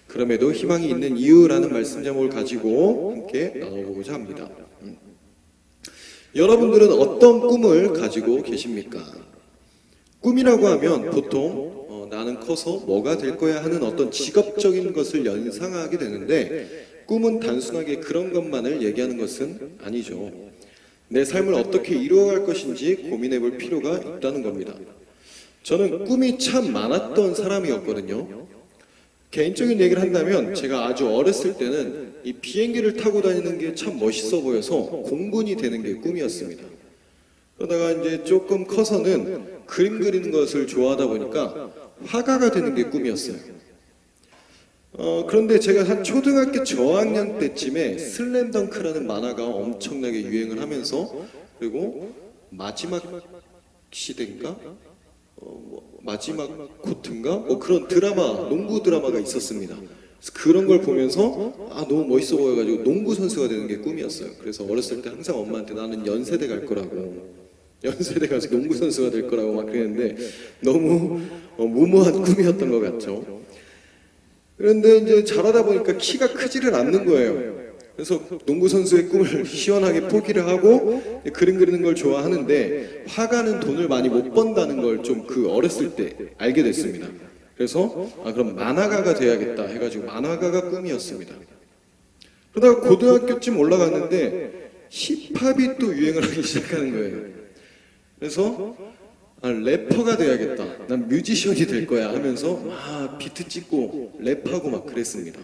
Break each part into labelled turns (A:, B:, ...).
A: 그럼에도 희망이 있는 이유라는 말씀 제목을 가지고 함께 나눠보고자 합니다. 여러분들은 어떤 꿈을 가지고 계십니까? 꿈이라고 하면 보통 나는 커서 뭐가 될 거야 하는 어떤 직업적인 것을 연상하게 되는데, 꿈은 단순하게 그런 것만을 얘기하는 것은 아니죠. 내 삶을 어떻게 이루어갈 것인지 고민해 볼 필요가 있다는 겁니다. 저는 꿈이 참 많았던 사람이었거든요. 개인적인 얘기를 한다면 제가 아주 어렸을 때는 이 비행기를 타고 다니는 게 참 멋있어 보여서 공군이 되는 게 꿈이었습니다. 그러다가 이제 조금 커서는 그림 그리는 것을 좋아하다 보니까 화가가 되는 게 꿈이었어요. 그런데 제가 한 초등학교 저학년 때쯤에 슬램덩크라는 만화가 엄청나게 유행을 하면서, 그리고 마지막 시대인가? 마지막 코트인가? 그런 드라마, 농구 드라마가 있었습니다. 그래서 그런 걸 보면서 너무 멋있어 보여가지고 농구 선수가 되는 게 꿈이었어요. 그래서 어렸을 때 항상 엄마한테 나는 연세대 갈 거라고, 연세대 가서 농구 선수가 될 거라고 막 그랬는데 너무 무모한 꿈이었던 것 같죠. 그런데 이제 자라다 보니까 키가 크지를 않는 거예요. 그래서 농구 선수의 꿈을 시원하게 포기를 하고 그림 그리는 걸 좋아하는데, 화가는 돈을 많이 못 번다는 걸 좀 그 어렸을 때 알게 됐습니다. 그래서 그럼 만화가가 돼야겠다 해가지고 만화가가 꿈이었습니다. 그러다가 고등학교쯤 올라갔는데 힙합이 또 유행을 하기 시작하는 거예요. 그래서 래퍼가 돼야겠다, 난 뮤지션이 될 거야 하면서 비트 찍고 랩하고 막 그랬습니다.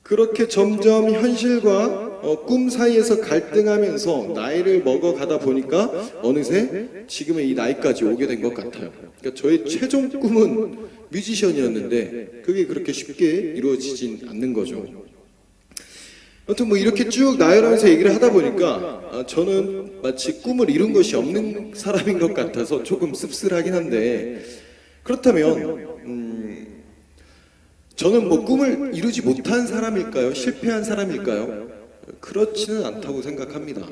A: 그렇게 점점 현실과 꿈 사이에서 갈등하면서 나이를 먹어가다 보니까 어느새 지금의 이 나이까지 오게 된 것 같아요. 그러니까 저의 최종 꿈은 뮤지션이었는데 그게 그렇게 쉽게 이루어지진 않는 거죠. 아무튼 이렇게 쭉 나열하면서 얘기를 하다 보니까 저는 마치 꿈을 이룬 것이 없는 사람인 것 같아서 조금 씁쓸하긴 한데, 그렇다면 저는 꿈을 이루지 못한 사람일까요? 실패한 사람일까요? 그렇지는 않다고 생각합니다.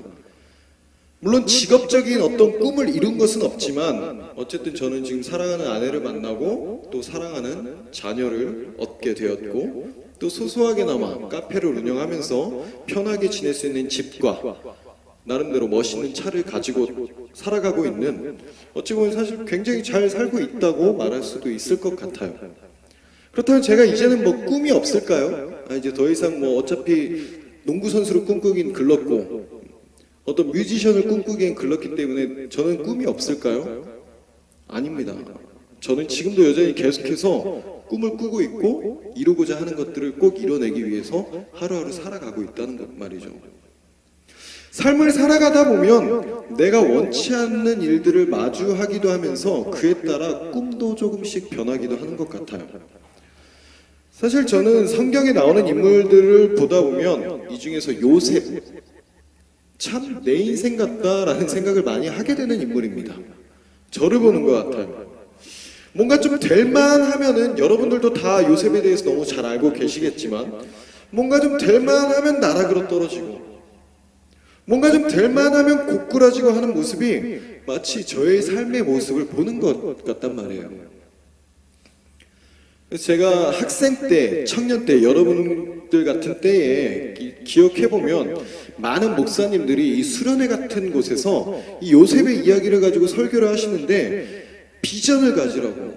A: 물론 직업적인 어떤 꿈을 이룬 것은 없지만 어쨌든 저는 지금 사랑하는 아내를 만나고 또 사랑하는 자녀를 얻게 되었고, 또 소소하게나마 카페를 운영하면서 편하게 지낼 수 있는 집과 나름대로 멋있는 차를 가지고 살아가고 있는, 어찌 보면 사실 굉장히 잘 살고 있다고 말할 수도 있을 것 같아요. 그렇다면 제가 이제는 꿈이 없을까요? 이제 더 이상 어차피 농구 선수를 꿈꾸긴 글렀고 어떤 뮤지션을 꿈꾸기엔 글렀기 때문에 저는 꿈이 없을까요? 아닙니다. 저는 지금도 여전히 계속해서 꿈을 꾸고 있고 이루고자 하는 것들을 꼭 이뤄내기 위해서 하루하루 살아가고 있다는 말이죠. 삶을 살아가다 보면 내가 원치 않는 일들을 마주하기도 하면서 그에 따라 꿈도 조금씩 변하기도 하는 것 같아요. 사실 저는 성경에 나오는 인물들을 보다 보면 이 중에서 요셉, 참 내 인생 같다라는 생각을 많이 하게 되는 인물입니다. 저를 보는 것 같아요. 뭔가 좀 될만하면은, 여러분들도 다 요셉에 대해서 너무 잘 알고 계시겠지만, 뭔가 좀 될만하면 나락으로 떨어지고, 뭔가 좀 될만하면 고꾸라지고 하는 모습이 마치 저의 삶의 모습을 보는 것 같단 말이에요. 그래서 제가 학생 때, 청년 때, 여러분들 같은 때에 기억해보면 많은 목사님들이 이 수련회 같은 곳에서 이 요셉의 이야기를 가지고 설교를 하시는데 비전을 가지라고,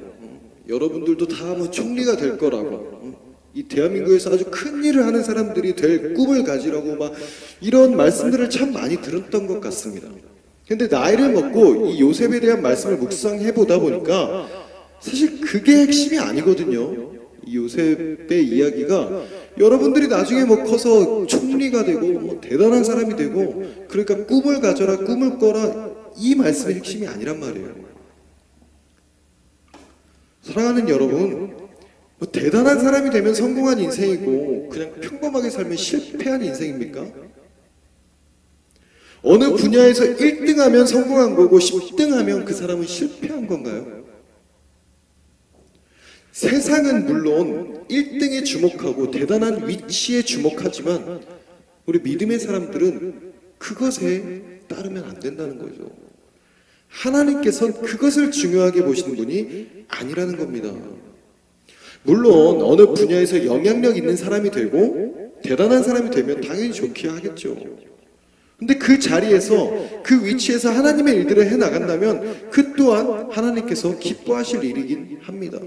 A: 여러분들도 다 총리가 될 거라고, 이 대한민국에서 아주 큰 일을 하는 사람들이 될 꿈을 가지라고 막 이런 말씀들을 참 많이 들었던 것 같습니다. 근데 나이를 먹고 이 요셉에 대한 말씀을 묵상해 보다 보니까 사실 그게 핵심이 아니거든요. 이 요셉의 이야기가 여러분들이 나중에 커서 총리가 되고 대단한 사람이 되고, 그러니까 꿈을 가져라, 꿈을 꿔라, 이 말씀의 핵심이 아니란 말이에요. 사랑하는 여러분, 대단한 사람이 되면 성공한 인생이고 그냥 평범하게 살면 실패한 인생입니까? 어느 분야에서 1등하면 성공한 거고 10등하면 그 사람은 실패한 건가요? 세상은 물론 1등에 주목하고 대단한 위치에 주목하지만 우리 믿음의 사람들은 그것에 따르면 안 된다는 거죠. 하나님께서는 그것을 중요하게 보시는 분이 아니라는 겁니다. 물론 어느 분야에서 영향력 있는 사람이 되고 대단한 사람이 되면 당연히 좋게 하겠죠. 근데 그 자리에서 그 위치에서 하나님의 일들을 해나간다면 그 또한 하나님께서 기뻐하실 일이긴 합니다.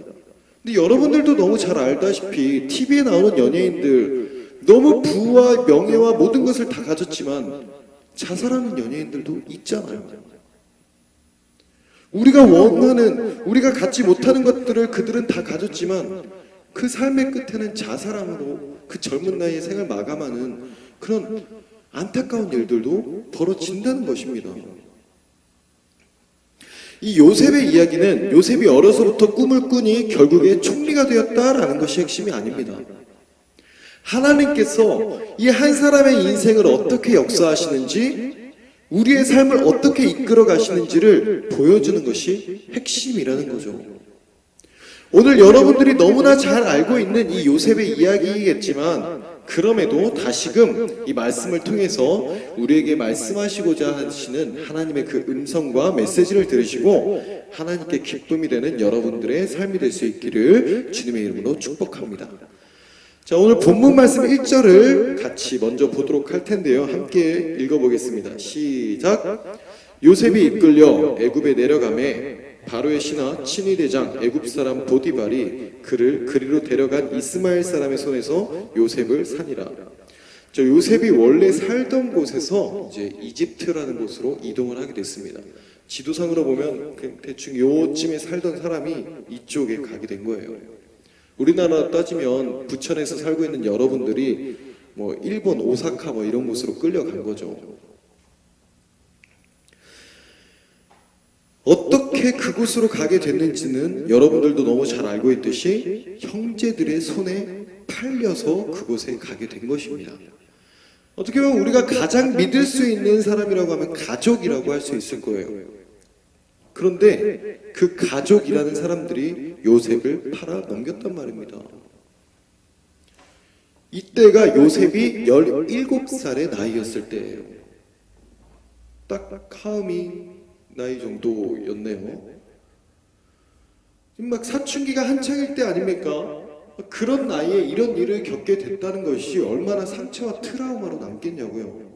A: 근데 여러분들도 너무 잘 알다시피 TV에 나오는 연예인들 너무 부와 명예와 모든 것을 다 가졌지만 자살하는 연예인들도 있잖아요. 우리가 원하는, 우리가 갖지 못하는 것들을 그들은 다 가졌지만 그 삶의 끝에는 자살함으로 그 젊은 나이에 생을 마감하는 그런 안타까운 일들도 벌어진다는 것입니다. 이 요셉의 이야기는 요셉이 어려서부터 꿈을 꾸니 결국에 총리가 되었다라는 것이 핵심이 아닙니다. 하나님께서 이 한 사람의 인생을 어떻게 역사하시는지, 우리의 삶을 어떻게 이끌어 가시는지를 보여주는 것이 핵심이라는 거죠. 오늘 여러분들이 너무나 잘 알고 있는 이 요셉의 이야기이겠지만 그럼에도 다시금 이 말씀을 통해서 우리에게 말씀하시고자 하시는 하나님의 그 음성과 메시지를 들으시고 하나님께 기쁨이 되는 여러분들의 삶이 될 수 있기를 주님의 이름으로 축복합니다. 자, 오늘 본문 말씀 1절을 같이 먼저 보도록 할 텐데요. 함께 읽어보겠습니다. 시작. 요셉이 이끌려 애굽에 내려가매 바로의 신하 친위 대장 애굽 사람 보디발이 그를 그리로 데려간 이스마엘 사람의 손에서 요셉을 사니라. 저 요셉이 원래 살던 곳에서 이제 이집트라는 곳으로 이동을 하게 됐습니다. 지도상으로 보면 대충 요쯤에 살던 사람이 이쪽에 가게 된 거예요. 우리나라 따지면 부천에서 살고 있는 여러분들이 뭐 일본 오사카 뭐 이런 곳으로 끌려간 거죠. 어떻게 그곳으로 가게 됐는지는 여러분들도 너무 잘 알고 있듯이 형제들의 손에 팔려서 그곳에 가게 된 것입니다. 어떻게 보면 우리가 가장 믿을 수 있는 사람이라고 하면 가족이라고 할 수 있을 거예요. 그런데 그 가족이라는 사람들이 요셉을 팔아 넘겼단 말입니다. 이때가 요셉이 17살의 나이였을 때예요. 딱 카음이 나이 정도였네요. 막 사춘기가 한창일 때 아닙니까? 그런 나이에 이런 일을 겪게 됐다는 것이 얼마나 상처와 트라우마로 남겠냐고요.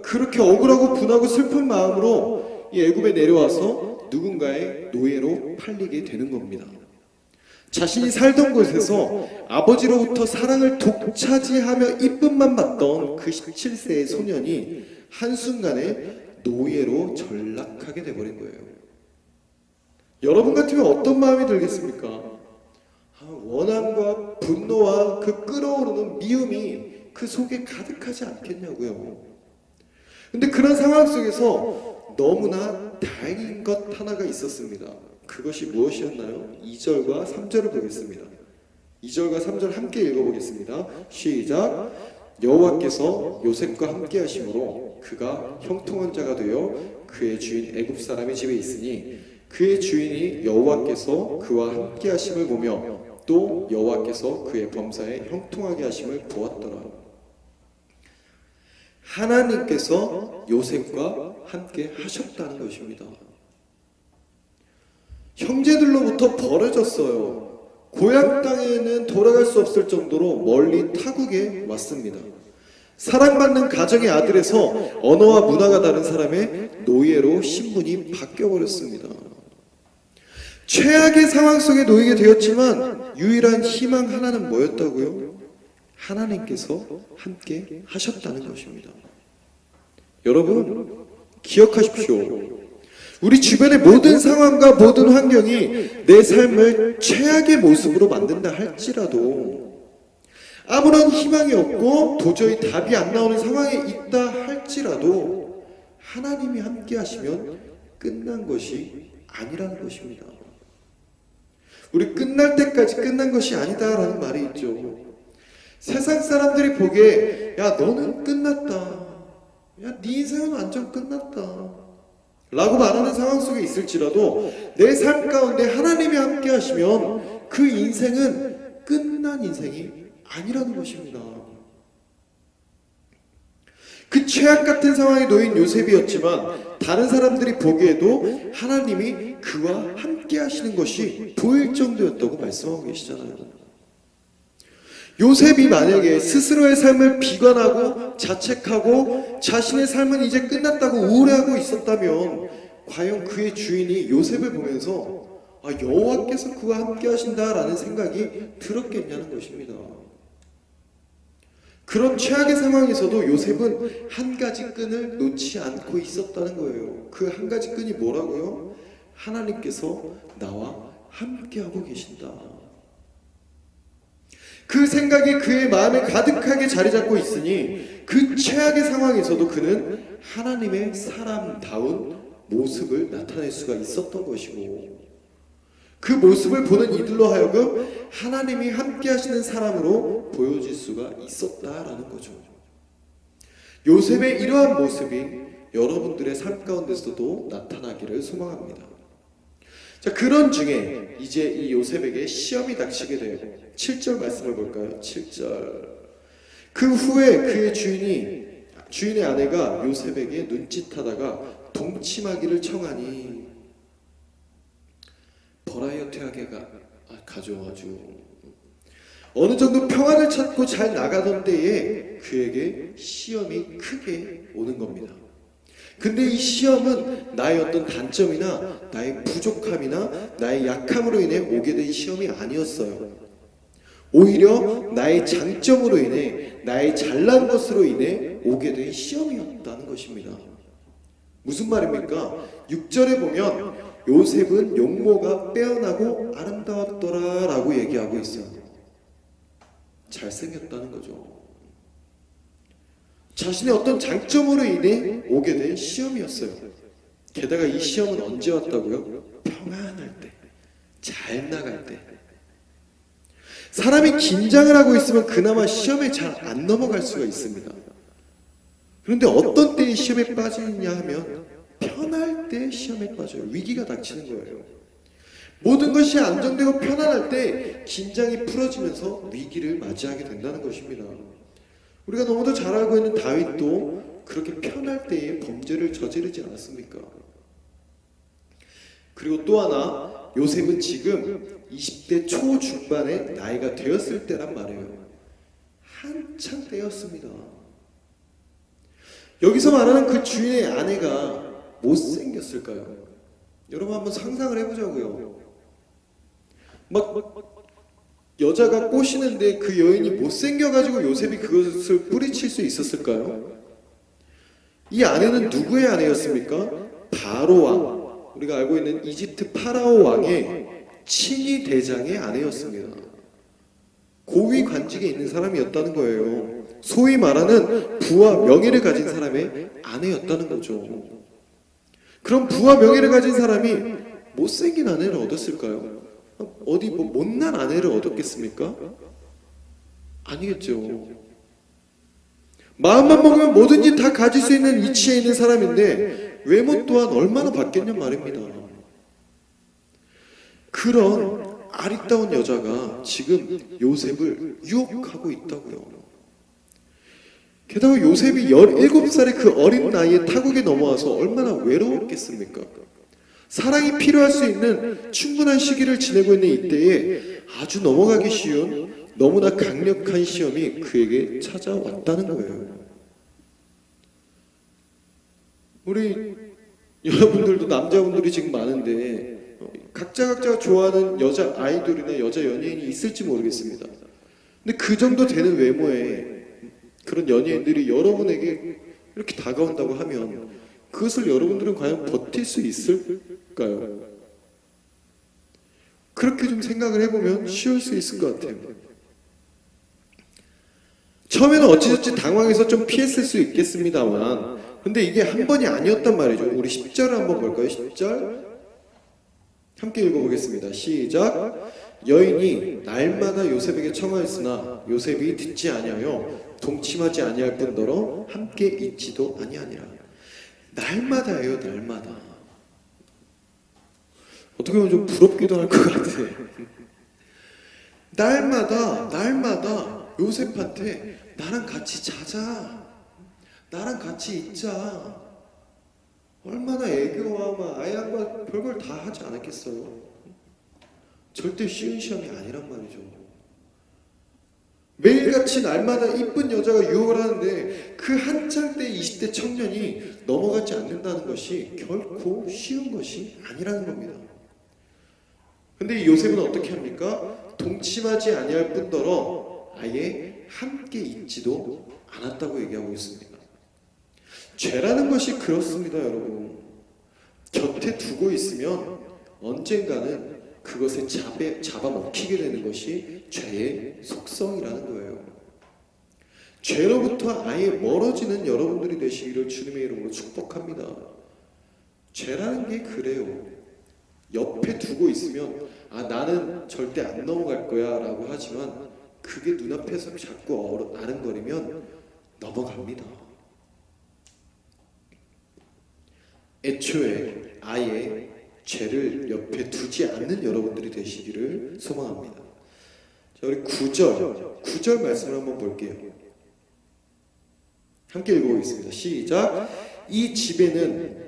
A: 그렇게 억울하고 분하고 슬픈 마음으로 이 애굽에 내려와서 누군가의 노예로 팔리게 되는 겁니다. 자신이 살던 곳에서 아버지로부터 사랑을 독차지하며 이쁨만 받던 그 17세의 소년이 한순간에 노예로 전락하게 돼버린 거예요. 여러분 같으면 어떤 마음이 들겠습니까? 원함과 분노와 그 끓어오르는 미움이 그 속에 가득하지 않겠냐고요. 근데 그런 상황 속에서 너무나 다행인 것 하나가 있었습니다. 그것이 무엇이었나요? 2절과 3절을 보겠습니다. 2절과 3절 함께 읽어보겠습니다. 시작. 여호와께서 요셉과 함께 하심으로 그가 형통한 자가 되어 그의 주인 애굽 사람의 집에 있으니 그의 주인이 여호와께서 그와 함께 하심을 보며 또 여호와께서 그의 범사에 형통하게 하심을 보았더라. 하나님께서 요셉과 함께 하셨다는 것입니다. 형제들로부터 버려졌어요. 고향 땅에는 돌아갈 수 없을 정도로 멀리 타국에 왔습니다. 사랑받는 가정의 아들에서 언어와 문화가 다른 사람의 노예로 신분이 바뀌어버렸습니다. 최악의 상황 속에 놓이게 되었지만 유일한 희망 하나는 뭐였다고요? 하나님께서 함께 하셨다는 것입니다. 여러분 기억하십시오. 우리 주변의 모든 상황과 모든 환경이 내 삶을 최악의 모습으로 만든다 할지라도, 아무런 희망이 없고 도저히 답이 안 나오는 상황에 있다 할지라도 하나님이 함께 하시면 끝난 것이 아니라는 것입니다. 우리 끝날 때까지 끝난 것이 아니다라는 말이 있죠. 세상 사람들이 보기에 야 너는 끝났다, 야 네 인생은 완전 끝났다 라고 말하는 상황 속에 있을지라도 내 삶 가운데 하나님이 함께 하시면 그 인생은 끝난 인생이 아니라는 것입니다. 그 최악 같은 상황에 놓인 요셉이었지만 다른 사람들이 보기에도 하나님이 그와 함께 하시는 것이 보일 정도였다고 말씀하고 계시잖아요. 요셉이 만약에 스스로의 삶을 비관하고 자책하고 자신의 삶은 이제 끝났다고 우울해하고 있었다면 과연 그의 주인이 요셉을 보면서 여호와께서 그와 함께 하신다라는 생각이 들었겠냐는 것입니다. 그런 최악의 상황에서도 요셉은 한 가지 끈을 놓지 않고 있었다는 거예요. 그 한 가지 끈이 뭐라고요? 하나님께서 나와 함께하고 계신다. 그 생각이 그의 마음에 가득하게 자리 잡고 있으니 그 최악의 상황에서도 그는 하나님의 사람다운 모습을 나타낼 수가 있었던 것이고, 그 모습을 보는 이들로 하여금 하나님이 함께 하시는 사람으로 보여질 수가 있었다라는 거죠. 요셉의 이러한 모습이 여러분들의 삶 가운데서도 나타나기를 소망합니다. 자, 그런 중에 이제 이 요셉에게 시험이 닥치게 돼요. 7절 말씀을 볼까요? 7절. 그 후에 그의 주인의 아내가 요셉에게 눈짓하다가 동침하기를 청하니, 버라이어티 하게 가져와가지고 어느 정도 평안을 찾고 잘 나가던 때에 그에게 시험이 크게 오는 겁니다. 근데 이 시험은 나의 어떤 단점이나 나의 부족함이나 나의 약함으로 인해 오게 된 시험이 아니었어요. 오히려 나의 장점으로 인해, 나의 잘난 것으로 인해 오게 된 시험이었다는 것입니다. 무슨 말입니까? 6절에 보면 요셉은 용모가 빼어나고 아름다웠더라 라고 얘기하고 있어요. 잘생겼다는 거죠. 자신의 어떤 장점으로 인해 오게 된 시험이었어요. 게다가 이 시험은 언제 왔다고요? 평안할 때, 잘 나갈 때. 사람이 긴장을 하고 있으면 그나마 시험에 잘 안 넘어갈 수가 있습니다. 그런데 어떤 때에 시험에 빠지느냐 하면 편할 때 시험에 빠져요. 위기가 닥치는 거예요. 모든 것이 안정되고 편안할 때 긴장이 풀어지면서 위기를 맞이하게 된다는 것입니다. 우리가 너무도 잘 알고 있는 다윗도 그렇게 편할 때에 범죄를 저지르지 않았습니까? 그리고 또 하나, 요셉은 지금 20대 초중반의 나이가 되었을 때란 말이에요. 한창 때였습니다. 여기서 말하는 그 주인의 아내가 못생겼을까요? 여러분 한번 상상을 해보자고요. 막 여자가 꼬시는데 그 여인이 못생겨가지고 요셉이 그것을 뿌리칠 수 있었을까요? 이 아내는 누구의 아내였습니까? 바로 왕, 우리가 알고 있는 이집트 파라오 왕의 친위 대장의 아내였습니다. 고위 관직에 있는 사람이었다는 거예요. 소위 말하는 부와 명예를 가진 사람의 아내였다는 거죠. 그럼 부와 명예를 가진 사람이 못생긴 아내를 얻었을까요? 어디 못난 아내를 얻었겠습니까? 아니겠죠. 마음만 먹으면 뭐든지 다 가질 수 있는 위치에 있는 사람인데 외모 또한 얼마나 받겠냔 말입니다. 그런 아리따운 여자가 지금 요셉을 유혹하고 있다고요. 게다가 요셉이 17살의 그 어린 나이에 타국에 넘어와서 얼마나 외로웠겠습니까? 사랑이 필요할 수 있는 충분한 시기를 지내고 있는 이때에 아주 넘어가기 쉬운 너무나 강력한 시험이 그에게 찾아왔다는 거예요. 우리 여러분들도 남자분들이 지금 많은데 각자가 좋아하는 여자 아이돌이나 여자 연예인이 있을지 모르겠습니다. 근데 그 정도 되는 외모에 그런 연예인들이 여러분에게 이렇게 다가온다고 하면 그것을 여러분들은 과연 버틸 수 있을까요? 그렇게 좀 생각을 해보면 쉬울 수 있을 것 같아요. 처음에는 어찌저찌 당황해서 좀 피했을 수 있겠습니다만, 근데 이게 한 번이 아니었단 말이죠. 우리 10절을 한번 볼까요? 10절 함께 읽어보겠습니다. 시작. 여인이 날마다 요셉에게 청하였으나 요셉이 듣지 아니하여 동침하지 아니할 뿐더러 함께 있지도 아니하니라. 날마다예요, 날마다. 어떻게 보면 좀 부럽기도 할 것 같아. 날마다 요셉한테 나랑 같이 자자, 나랑 같이 있자, 얼마나 애교와 막 아양과 별걸 다 하지 않았겠어요. 절대 쉬운 시험이 아니란 말이죠. 매일같이 날마다 이쁜 여자가 유혹을 하는데 그 한창 때 20대 청년이 넘어가지 않는다는 것이 결코 쉬운 것이 아니라는 겁니다. 근데 이 요셉은 어떻게 합니까? 동침하지 아니할 뿐더러 아예 함께 있지도 않았다고 얘기하고 있습니다. 죄라는 것이 그렇습니다, 여러분. 곁에 두고 있으면 언젠가는 그것에 잡아먹히게 되는 것이 죄의 속성이라는 거예요. 죄로부터 아예 멀어지는 여러분들이 되시기를 주님의 이름으로 축복합니다. 죄라는 게 그래요. 옆에 두고 있으면 나는 절대 안 넘어갈 거야 라고 하지만 그게 눈앞에서 자꾸 아른거리면 넘어갑니다. 애초에 아예 죄를 옆에 두지 않는 여러분들이 되시기를 소망합니다. 자, 우리 9절 말씀을 한번 볼게요. 함께 읽어보겠습니다. 시작. 이 집에는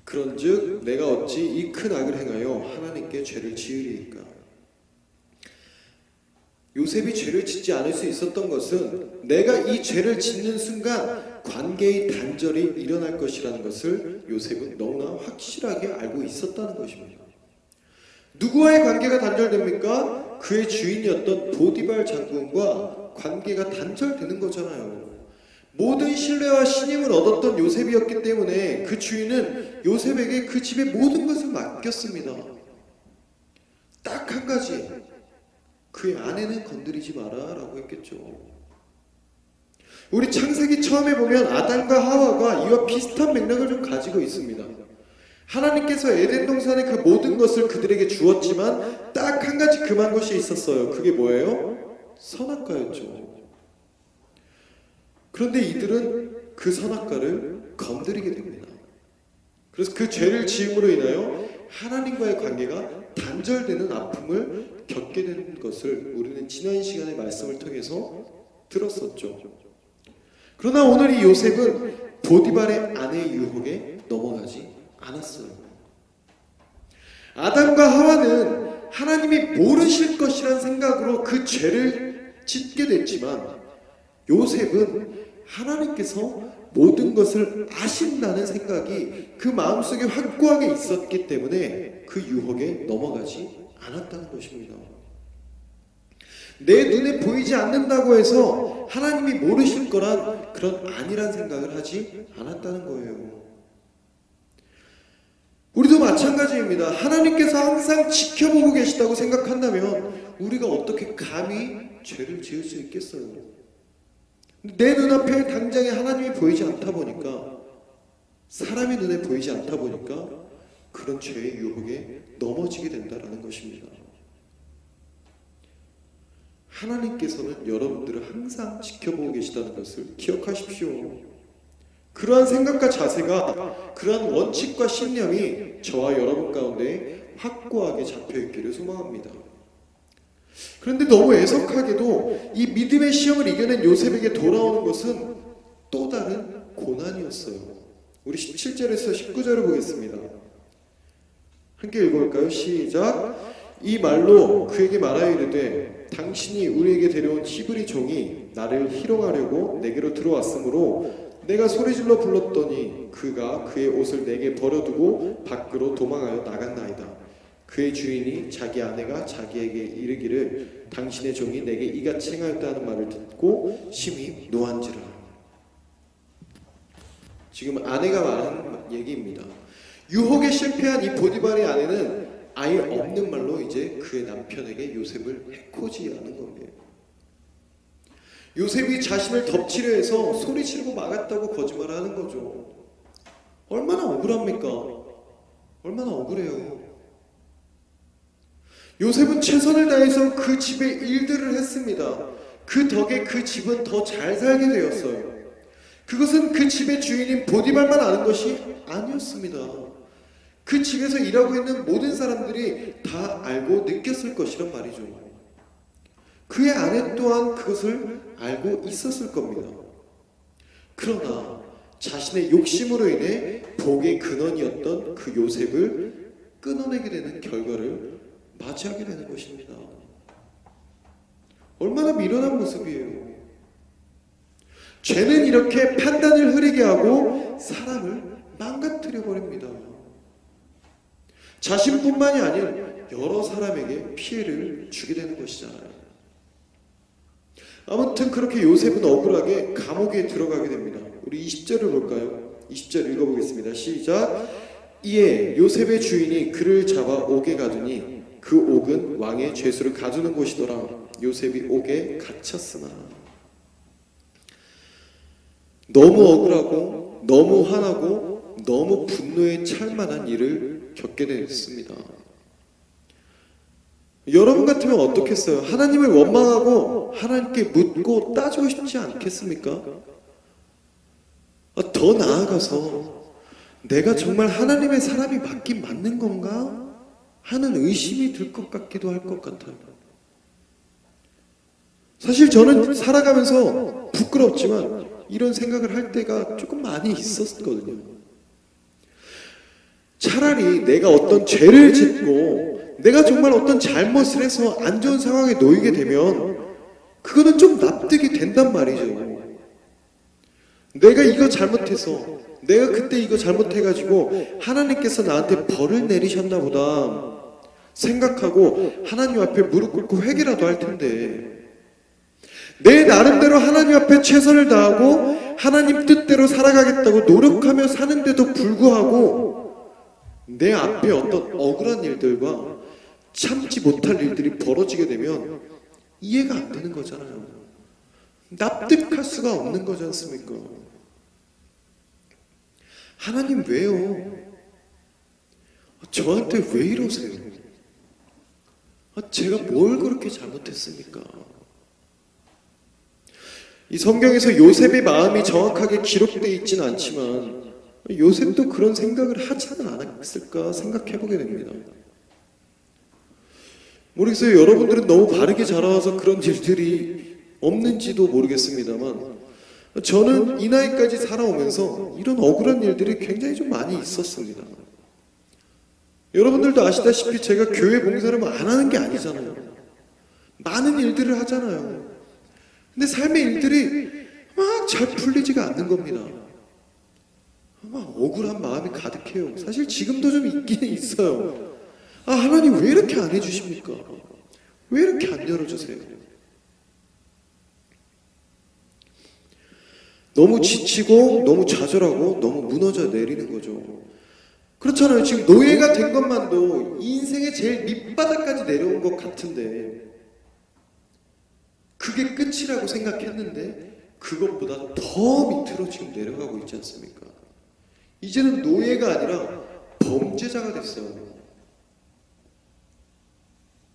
A: 그런즉 내가 어찌 이 큰 악을 행하여 하나님께 죄를 지으리이까. 요셉이 죄를 짓지 않을 수 있었던 것은 내가 이 죄를 짓는 순간 관계의 단절이 일어날 것이라는 것을 요셉은 너무나 확실하게 알고 있었다는 것입니다. 누구와의 관계가 단절됩니까? 그의 주인이었던 보디발 장군과 관계가 단절되는 거잖아요. 모든 신뢰와 신임을 얻었던 요셉이었기 때문에 그 주인은 요셉에게 그 집의 모든 것을 맡겼습니다. 딱 한 가지, 그의 아내는 건드리지 마라 라고 했겠죠. 우리 창세기 처음에 보면 아담과 하와가 이와 비슷한 맥락을 좀 가지고 있습니다. 하나님께서 에덴 동산의 그 모든 것을 그들에게 주었지만 딱 한 가지 금한 것이 있었어요. 그게 뭐예요? 선악과였죠. 그런데 이들은 그 선악과를 건드리게 됩니다. 그래서 그 죄를 지음으로 인하여 하나님과의 관계가 단절되는 아픔을 겪게 되는 것을 우리는 지난 시간의 말씀을 통해서 들었었죠. 그러나 오늘 이 요셉은 보디발의 아내의 유혹에 넘어가지 않았어요. 아담과 하와는 하나님이 모르실 것이란 생각으로 그 죄를 짓게 됐지만 요셉은 하나님께서 모든 것을 아신다는 생각이 그 마음속에 확고하게 있었기 때문에 그 유혹에 넘어가지 않았다는 것입니다. 내 눈에 보이지 않는다고 해서 하나님이 모르실 거란 그런 아니란 생각을 하지 않았다는 거예요. 우리도 마찬가지입니다. 하나님께서 항상 지켜보고 계시다고 생각한다면 우리가 어떻게 감히 죄를 지을 수 있겠어요? 내 눈앞에 당장에 하나님이 보이지 않다 보니까, 사람의 눈에 보이지 않다 보니까 그런 죄의 유혹에 넘어지게 된다는 것입니다. 하나님께서는 여러분들을 항상 지켜보고 계시다는 것을 기억하십시오. 그러한 생각과 자세가, 그러한 원칙과 신념이 저와 여러분 가운데 확고하게 잡혀있기를 소망합니다. 그런데 너무 애석하게도 이 믿음의 시험을 이겨낸 요셉에게 돌아오는 것은 또 다른 고난이었어요. 우리 17절에서 19절을 보겠습니다. 함께 읽어볼까요? 시작. 이 말로 그에게 말하여 이르되 당신이 우리에게 데려온 히브리 종이 나를 희롱하려고 내게로 들어왔으므로 내가 소리질러 불렀더니 그가 그의 옷을 내게 버려두고 밖으로 도망하여 나갔나이다. 그의 주인이 자기 아내가 자기에게 이르기를 당신의 종이 내게 이같이 행하였다는 말을 듣고 심히 노한지라. 지금 아내가 말하는 얘기입니다. 유혹에 실패한 이 보디발의 아내는 아예 없는 말로 이제 그의 남편에게 요셉을 해코지하는 겁니다. 요셉이 자신을 덮치려 해서 소리 지르고 막았다고 거짓말하는 거죠. 얼마나 억울합니까? 얼마나 억울해요. 요셉은 최선을 다해서 그 집의 일들을 했습니다. 그 덕에 그 집은 더 잘 살게 되었어요. 그것은 그 집의 주인인 보디발만 아는 것이 아니었습니다. 그 집에서 일하고 있는 모든 사람들이 다 알고 느꼈을 것이란 말이죠. 그의 아내 또한 그것을 알고 있었을 겁니다. 그러나 자신의 욕심으로 인해 복의 근원이었던 그 요셉을 끊어내게 되는 결과를 맞이하게 되는 것입니다. 얼마나 미련한 모습이에요. 죄는 이렇게 판단을 흐리게 하고 사람을 망가뜨려 버립니다. 자신뿐만이 아닌 여러 사람에게 피해를 주게 되는 것이잖아요. 아무튼 그렇게 요셉은 억울하게 감옥에 들어가게 됩니다. 우리 20절을 볼까요? 20절 읽어보겠습니다. 시작. 이에 요셉의 주인이 그를 잡아 옥에 가두니 그 옥은 왕의 죄수를 가두는 곳이더라. 요셉이 옥에 갇혔으나. 너무 억울하고 너무 화나고 너무 분노에 찰만한 일을 겪게 됐습니다. 여러분 같으면 어떻겠어요? 하나님을 원망하고 하나님께 묻고 따지고 싶지 않겠습니까? 더 나아가서 내가 정말 하나님의 사람이 맞긴 맞는 건가? 하는 의심이 들 것 같기도 할 것 같아요. 사실 저는 살아가면서 부끄럽지만 이런 생각을 할 때가 조금 많이 있었거든요. 차라리 내가 어떤 죄를 짓고 내가 정말 어떤 잘못을 해서 안 좋은 상황에 놓이게 되면 그거는 좀 납득이 된단 말이죠. 내가 이거 잘못해서 내가 그때 이거 잘못해가지고 하나님께서 나한테 벌을 내리셨나 보다 생각하고 하나님 앞에 무릎 꿇고 회개라도 할 텐데 내 나름대로 하나님 앞에 최선을 다하고 하나님 뜻대로 살아가겠다고 노력하며 사는데도 불구하고 내 앞에 어떤 억울한 일들과 참지 못할 일들이 벌어지게 되면 이해가 안 되는 거잖아요. 납득할 수가 없는 거지 않습니까? 하나님 왜요? 저한테 왜 이러세요? 제가 뭘 그렇게 잘못했습니까? 이 성경에서 요셉의 마음이 정확하게 기록되어 있지는 않지만 요셉도 그런 생각을 하지는 않았을까 생각해보게 됩니다. 모르겠어요. 여러분들은 너무 바르게 자라와서 그런 일들이 없는지도 모르겠습니다만 저는 이 나이까지 살아오면서 이런 억울한 일들이 굉장히 좀 많이 있었습니다. 여러분들도 아시다시피 제가 교회 봉사를 안 하는 게 아니잖아요. 많은 일들을 하잖아요. 근데 삶의 일들이 막 잘 풀리지가 않는 겁니다. 막 억울한 마음이 가득해요. 사실 지금도 좀 있기는 있어요. 하나님 왜 이렇게 안 해주십니까? 왜 이렇게 안 열어주세요? 너무 지치고 너무 좌절하고 너무 무너져 내리는 거죠. 그렇잖아요. 지금 노예가 된 것만도 인생의 제일 밑바닥까지 내려온 것 같은데 그게 끝이라고 생각했는데 그것보다 더 밑으로 지금 내려가고 있지 않습니까? 이제는 노예가 아니라 범죄자가 됐어요.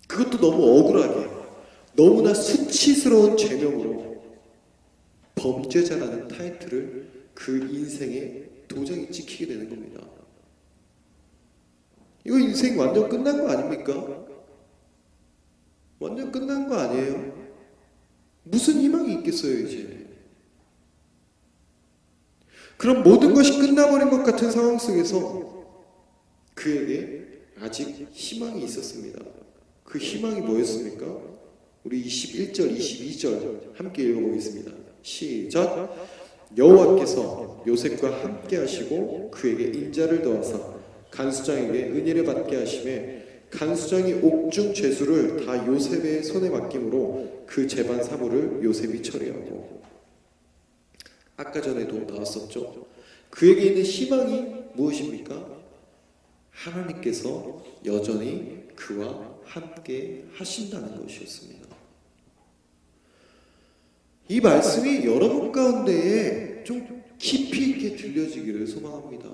A: 그것도 너무 억울하게 너무나 수치스러운 죄명으로 범죄자라는 타이틀을 그 인생에 도장이 찍히게 되는 겁니다. 이거 인생 완전 끝난 거 아닙니까? 완전 끝난 거 아니에요? 무슨 희망이 있겠어요 이제? 그럼 모든 것이 끝나버린 것 같은 상황 속에서 그에게 아직 희망이 있었습니다. 그 희망이 뭐였습니까? 우리 21절, 22절 함께 읽어보겠습니다. 시작. 여호와께서 요셉과 함께 하시고 그에게 인자를 더하사 간수장에게 은혜를 받게 하심에 간수장이 옥중 죄수를 다 요셉의 손에 맡김으로 그 재반 사물을 요셉이 처리하고 아까 전에도 나왔었죠. 그에게 있는 희망이 무엇입니까? 하나님께서 여전히 그와 함께 하신다는 것이었습니다. 이 말씀이 여러분 가운데에 좀 깊이 있게 들려지기를 소망합니다.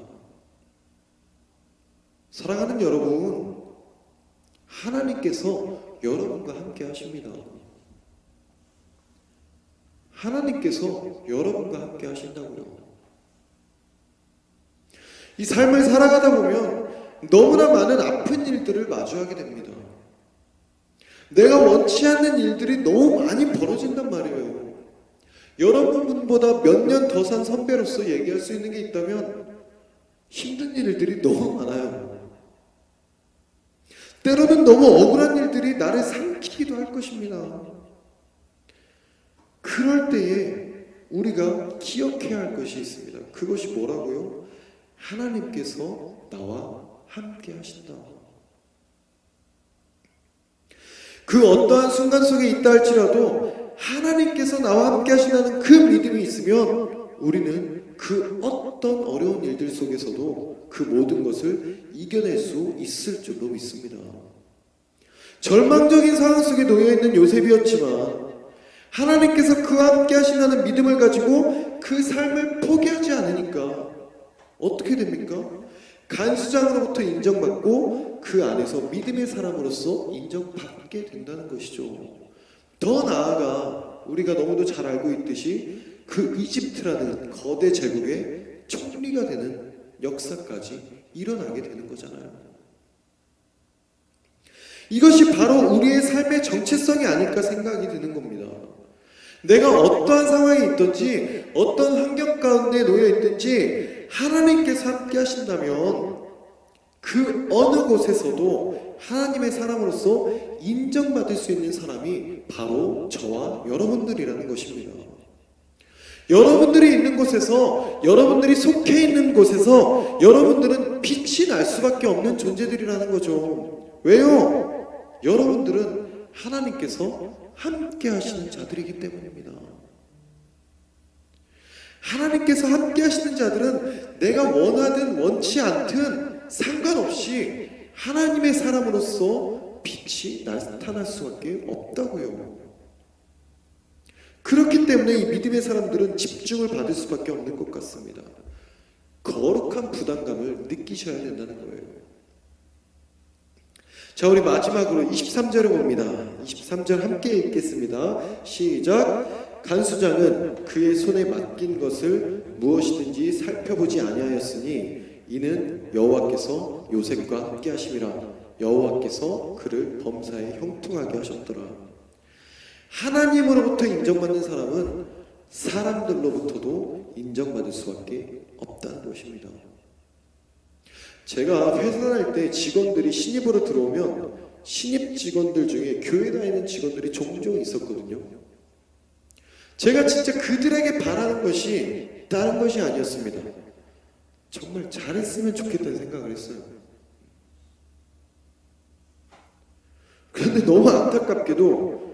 A: 사랑하는 여러분, 하나님께서 여러분과 함께 하십니다. 하나님께서 여러분과 함께 하신다고요. 이 삶을 살아가다 보면 너무나 많은 아픈 일들을 마주하게 됩니다. 내가 원치 않는 일들이 너무 많이 벌어진단 말이에요. 여러분보다 몇 년 더 산 선배로서 얘기할 수 있는 게 있다면 힘든 일들이 너무 많아요. 때로는 너무 억울한 일들이 나를 삼키기도 할 것입니다. 그럴 때에 우리가 기억해야 할 것이 있습니다. 그것이 뭐라고요? 하나님께서 나와 함께 하신다. 그 어떠한 순간 속에 있다 할지라도 하나님께서 나와 함께 하신다는 그 믿음이 있으면 우리는 그 어떤 어려운 일들 속에서도 그 모든 것을 이겨낼 수 있을 줄로 믿습니다. 절망적인 상황 속에 놓여있는 요셉이었지만 하나님께서 그와 함께 하신다는 믿음을 가지고 그 삶을 포기하지 않으니까 어떻게 됩니까? 간수장으로부터 인정받고 그 안에서 믿음의 사람으로서 인정받게 된다는 것이죠. 더 나아가 우리가 너무도 잘 알고 있듯이 그 이집트라는 거대 제국의 총리가 되는 역사까지 일어나게 되는 거잖아요. 이것이 바로 우리의 삶의 정체성이 아닐까 생각이 드는 겁니다. 내가 어떠한 상황에 있든지 어떤 환경 가운데 놓여 있든지 하나님께서 함께 하신다면 그 어느 곳에서도 하나님의 사람으로서 인정받을 수 있는 사람이 바로 저와 여러분들이라는 것입니다. 여러분들이 있는 곳에서, 여러분들이 속해 있는 곳에서 여러분들은 빛이 날 수밖에 없는 존재들이라는 거죠. 왜요? 여러분들은 하나님께서 함께 하시는 자들이기 때문입니다. 하나님께서 함께 하시는 자들은 내가 원하든 원치 않든 상관없이 하나님의 사람으로서 빛이 나타날 수밖에 없다고요. 그렇기 때문에 이 믿음의 사람들은 집중을 받을 수밖에 없는 것 같습니다. 거룩한 부담감을 느끼셔야 된다는 거예요. 자, 우리 마지막으로 23절을 봅니다. 23절 함께 읽겠습니다. 시작. 간수장은 그의 손에 맡긴 것을 무엇이든지 살펴보지 아니하였으니 이는 여호와께서 요셉과 함께 하심이라. 여호와께서 그를 범사에 형통하게 하셨더라. 하나님으로부터 인정받는 사람은 사람들로부터도 인정받을 수밖에 없다는 것입니다. 제가 회사 다닐 때 직원들이 신입으로 들어오면 신입 직원들 중에 교회 다니는 직원들이 종종 있었거든요. 제가 진짜 그들에게 바라는 것이 다른 것이 아니었습니다. 정말 잘했으면 좋겠다는 생각을 했어요. 그런데 너무 안타깝게도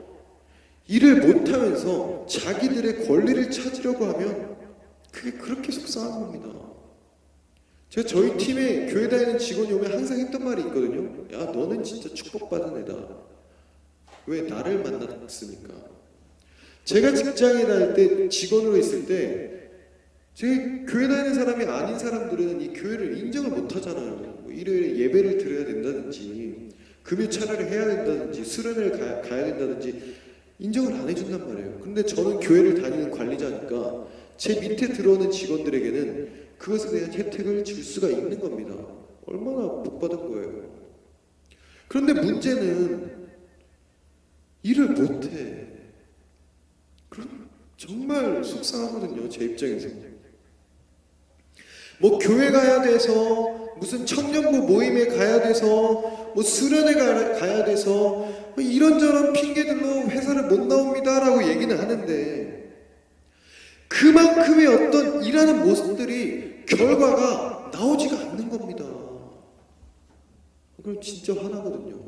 A: 일을 못하면서 자기들의 권리를 찾으려고 하면 그게 그렇게 속상한 겁니다. 제가 저희 팀에 교회 다니는 직원이 오면 항상 했던 말이 있거든요. 야, 너는 진짜 축복받은 애다. 왜 나를 만났습니까? 제가 직장에 다닐 때 직원으로 있을 때 제 교회 다니는 사람이 아닌 사람들은 이 교회를 인정을 못 하잖아요. 뭐 일요일에 예배를 드려야 된다든지 금요 찬양을 해야 된다든지 수련회를 가야 된다든지 인정을 안 해준단 말이에요. 근데 저는 교회를 다니는 관리자니까 제 밑에 들어오는 직원들에게는 그것에 대한 혜택을 줄 수가 있는 겁니다. 얼마나 복받은 거예요. 그런데 문제는 일을 못해. 그럼 정말 속상하거든요. 제 입장에서. 뭐 교회 가야 돼서, 무슨 청년부 모임에 가야 돼서, 뭐 수련회 가야 돼서 뭐 이런저런 핑계들로 회사를 못 나옵니다라고 얘기는 하는데 그만큼의 어떤 일하는 모습들이 결과가 나오지가 않는 겁니다. 그럼 진짜 화나거든요.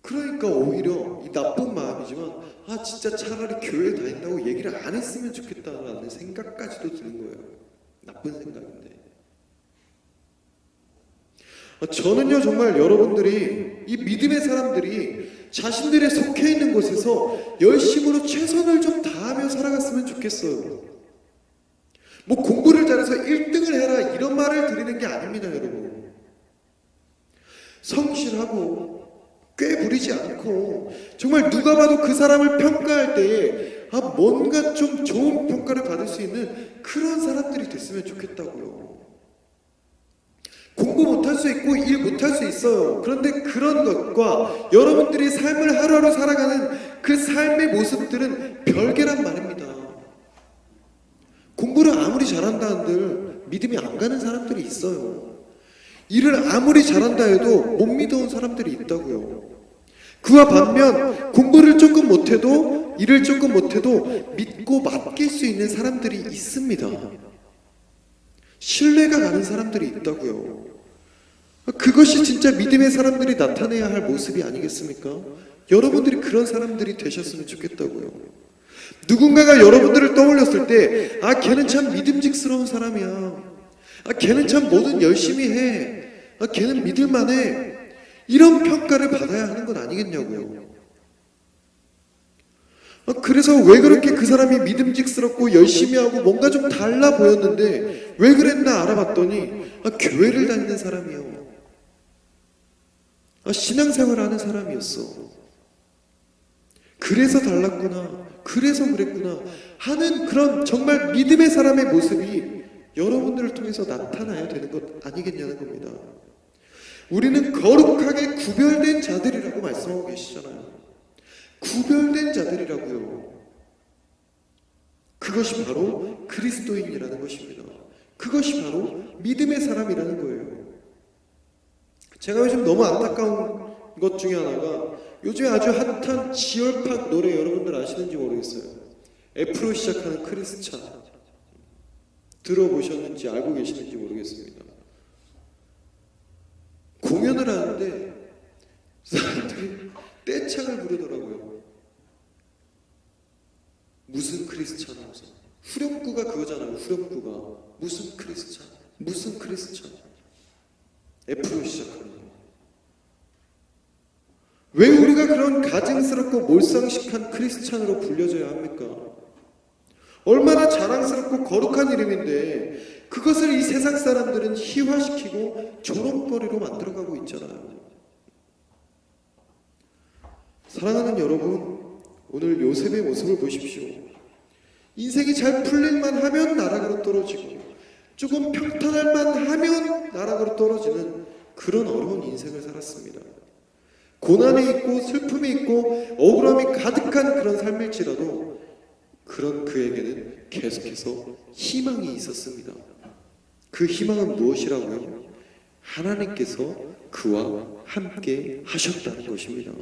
A: 그러니까 오히려 이 나쁜 마음이지만 진짜 차라리 교회 다닌다고 얘기를 안 했으면 좋겠다라는 생각까지도 드는 거예요. 나쁜 생각인데. 저는요 정말 여러분들이 이 믿음의 사람들이 자신들의 속해 있는 곳에서 열심으로 최선을 좀 다하며 살아갔으면 좋겠어요. 뭐 공부를 잘해서 1등을 해라 이런 말을 드리는 게 아닙니다. 여러분, 성실하고 꽤 부리지 않고 정말 누가 봐도 그 사람을 평가할 때에 뭔가 좀 좋은 평가를 받을 수 있는 그런 사람들이 됐으면 좋겠다고요. 공부 못할 수 있고 일 못할 수 있어요. 그런데 그런 것과 여러분들이 삶을 하루하루 살아가는 그 삶의 모습들은 별개란 말입니다. 공부를 아무리 잘한다 한들 믿음이 안 가는 사람들이 있어요. 일을 아무리 잘한다 해도 못 믿어온 사람들이 있다고요. 그와 반면 공부를 조금 못해도 일을 조금 못해도 믿고 맡길 수 있는 사람들이 있습니다. 신뢰가 가는 사람들이 있다고요. 그것이 진짜 믿음의 사람들이 나타내야 할 모습이 아니겠습니까? 여러분들이 그런 사람들이 되셨으면 좋겠다고요. 누군가가 여러분들을 떠올렸을 때 걔는 참 믿음직스러운 사람이야. 걔는 참 뭐든 열심히 해. 걔는 믿을만해. 이런 평가를 받아야 하는 건 아니겠냐고요. 그래서 왜 그렇게 그 사람이 믿음직스럽고 열심히 하고 뭔가 좀 달라 보였는데 왜 그랬나 알아봤더니 교회를 다니는 사람이요. 신앙생활을 하는 사람이었어. 그래서 달랐구나. 그래서 그랬구나 하는 그런 정말 믿음의 사람의 모습이 여러분들을 통해서 나타나야 되는 것 아니겠냐는 겁니다. 우리는 거룩하게 구별된 자들이라고 말씀하고 계시잖아요. 구별된 자들이라고요. 그것이 바로 그리스도인이라는 것입니다. 그것이 바로 믿음의 사람이라는 거예요. 제가 요즘 너무 안타까운 것 중에 하나가 요즘에 아주 핫한 지열팍 노래 여러분들 아시는지 모르겠어요. F로 시작하는 크리스찬 들어보셨는지 알고 계시는지 모르겠습니다. 공연을 하는데 사람들이 떼창을 부르더라고요. 무슨 크리스찬 하면서 후렴구가 그거잖아요. 후렴구가 무슨 크리스찬 무슨 크리스찬 F로 시작하는 거. 왜 우리가 그런 가증스럽고 몰상식한 크리스찬으로 불려져야 합니까? 얼마나 자랑스럽고 거룩한 이름인데 그것을 이 세상 사람들은 희화시키고 조롱거리로 만들어가고 있잖아요. 사랑하는 여러분, 오늘 요셉의 모습을 보십시오. 인생이 잘 풀릴만 하면 나락으로 떨어지고 조금 평탄할만 하면 나락으로 떨어지는 그런 어려운 인생을 살았습니다. 고난이 있고 슬픔이 있고 억울함이 가득한 그런 삶일지라도 그런 그에게는 계속해서 희망이 있었습니다. 그 희망은 무엇이라고요? 하나님께서 그와 함께 하셨다는 것입니다.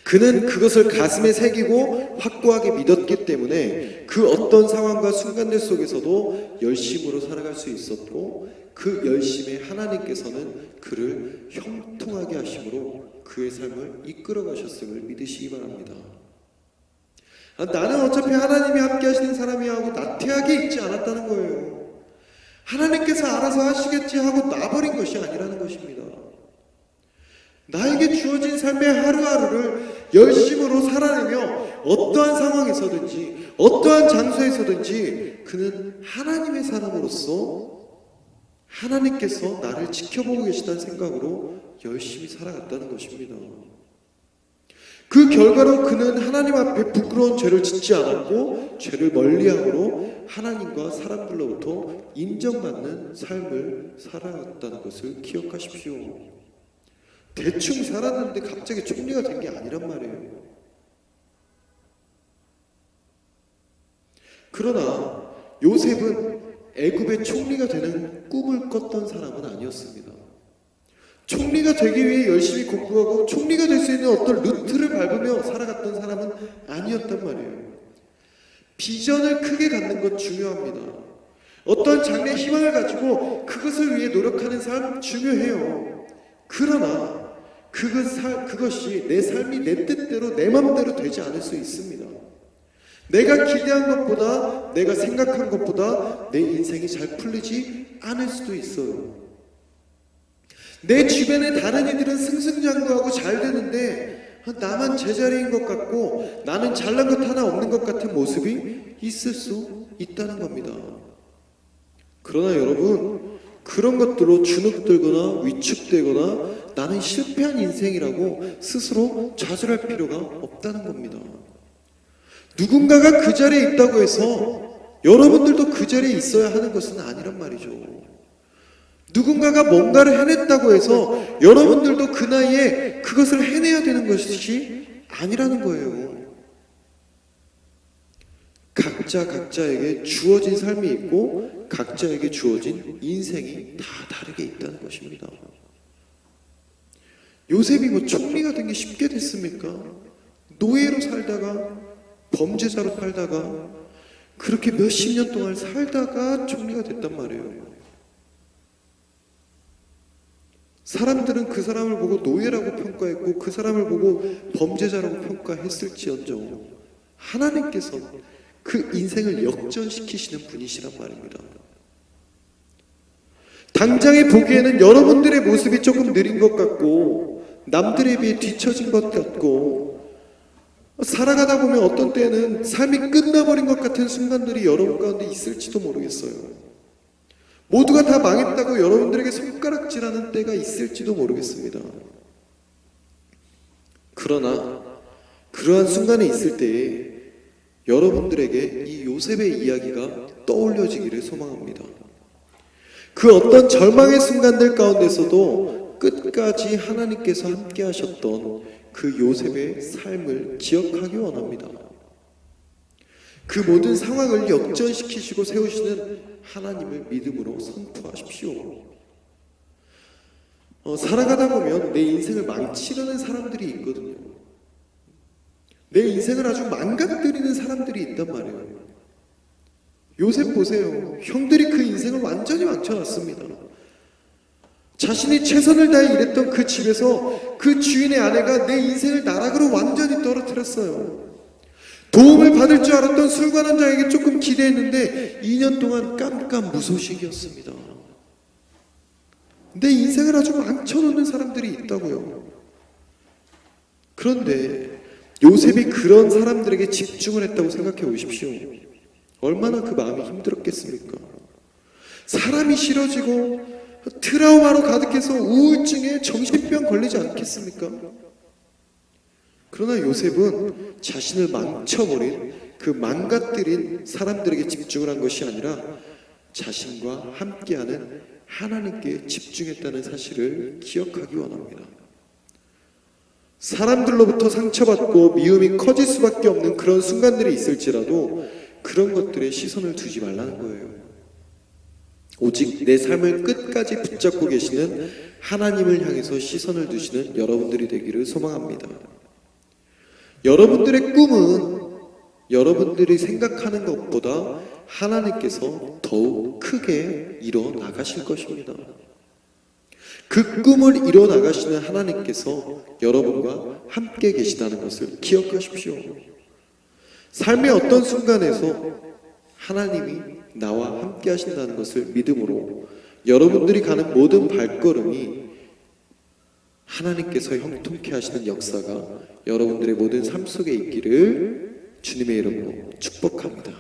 A: 그는 그것을 가슴에 새기고 확고하게 믿었기 때문에 그 어떤 상황과 순간들 속에서도 열심으로 살아갈 수 있었고 그 열심에 하나님께서는 그를 형통하게 하심으로 그의 삶을 이끌어 가셨음을 믿으시기 바랍니다. 나는 어차피 하나님이 함께 하시는 사람이야 하고 나태하게 있지 않았다는 거예요. 하나님께서 알아서 하시겠지 하고 놔버린 것이 아니라는 것입니다. 나에게 주어진 삶의 하루하루를 열심으로 살아내며 어떠한 상황에서든지 어떠한 장소에서든지 그는 하나님의 사람으로서 하나님께서 나를 지켜보고 계시다는 생각으로 열심히 살아갔다는 것입니다. 그 결과로 그는 하나님 앞에 부끄러운 죄를 짓지 않았고 죄를 멀리함으로 하나님과 사람들로부터 인정받는 삶을 살아갔다는 것을 기억하십시오. 대충 살았는데 갑자기 총리가 된 게 아니란 말이에요. 그러나 요셉은 애굽의 총리가 되는 꿈을 꿨던 사람은 아니었습니다. 총리가 되기 위해 열심히 공부하고 총리가 될 수 있는 어떤 루트를 밟으며 살아갔던 사람은 아니었단 말이에요. 비전을 크게 갖는 것 중요합니다. 어떤 장래의 희망을 가지고 그것을 위해 노력하는 삶 중요해요. 그러나 그것이 내 삶이 내 뜻대로 내 맘대로 되지 않을 수 있습니다. 내가 기대한 것보다 내가 생각한 것보다 내 인생이 잘 풀리지 않을 수도 있어요. 내 주변의 다른 이들은 승승장구하고 잘 되는데 나만 제자리인 것 같고 나는 잘난 것 하나 없는 것 같은 모습이 있을 수 있다는 겁니다. 그러나 여러분, 그런 것들로 주눅들거나 위축되거나 나는 실패한 인생이라고 스스로 좌절할 필요가 없다는 겁니다. 누군가가 그 자리에 있다고 해서 여러분들도 그 자리에 있어야 하는 것은 아니란 말이죠. 누군가가 뭔가를 해냈다고 해서 여러분들도 그 나이에 그것을 해내야 되는 것이 아니라는 거예요. 각자에게 주어진 삶이 있고 각자에게 주어진 인생이 다 다르게 있다는 것입니다. 요셉이 뭐 총리가 된 게 쉽게 됐습니까? 노예로 살다가 범죄자로 살다가 그렇게 몇십 년 동안 살다가 총리가 됐단 말이에요. 사람들은 그 사람을 보고 노예라고 평가했고 그 사람을 보고 범죄자라고 평가했을지언정 하나님께서 그 인생을 역전시키시는 분이시란 말입니다. 당장에 보기에는 여러분들의 모습이 조금 느린 것 같고 남들에 비해 뒤처진 것 같고 살아가다 보면 어떤 때는 삶이 끝나버린 것 같은 순간들이 여러분 가운데 있을지도 모르겠어요. 모두가 다 망했다고 여러분들에게 손가락질하는 때가 있을지도 모르겠습니다. 그러나 그러한 순간에 있을 때에 여러분들에게 이 요셉의 이야기가 떠올려지기를 소망합니다. 그 어떤 절망의 순간들 가운데서도 끝까지 하나님께서 함께 하셨던 그 요셉의 삶을 기억하기 원합니다. 그 모든 상황을 역전시키시고 세우시는 하나님을 믿음으로 선포하십시오. 살아가다 보면 내 인생을 망치려는 사람들이 있거든요. 내 인생을 아주 망가뜨리는 사람들이 있단 말이에요. 요셉 보세요. 형들이 그 인생을 완전히 망쳐놨습니다. 자신이 최선을 다해 일했던 그 집에서 그 주인의 아내가 내 인생을 나락으로 완전히 떨어뜨렸어요. 도움을 받을 줄 알았던 술관원장에게 조금 기대했는데 2년 동안 깜깜무소식이었습니다. 내 인생을 아주 망쳐놓는 사람들이 있다고요. 그런데 요셉이 그런 사람들에게 집중을 했다고 생각해 보십시오. 얼마나 그 마음이 힘들었겠습니까? 사람이 싫어지고 트라우마로 가득해서 우울증에 정신병 걸리지 않겠습니까? 그러나 요셉은 자신을 망쳐버린 그 망가뜨린 사람들에게 집중을 한 것이 아니라 자신과 함께하는 하나님께 집중했다는 사실을 기억하기 원합니다. 사람들로부터 상처받고 미움이 커질 수밖에 없는 그런 순간들이 있을지라도 그런 것들에 시선을 두지 말라는 거예요. 오직 내 삶을 끝까지 붙잡고 계시는 하나님을 향해서 시선을 두시는 여러분들이 되기를 소망합니다. 여러분들의 꿈은 여러분들이 생각하는 것보다 하나님께서 더욱 크게 이뤄 나가실 것입니다. 그 꿈을 이뤄 나가시는 하나님께서 여러분과 함께 계시다는 것을 기억하십시오. 삶의 어떤 순간에서 하나님이 나와 함께 하신다는 것을 믿음으로 여러분들이 가는 모든 발걸음이 하나님께서 형통케 하시는 역사가 여러분들의 모든 삶 속에 있기를 주님의 이름으로 축복합니다.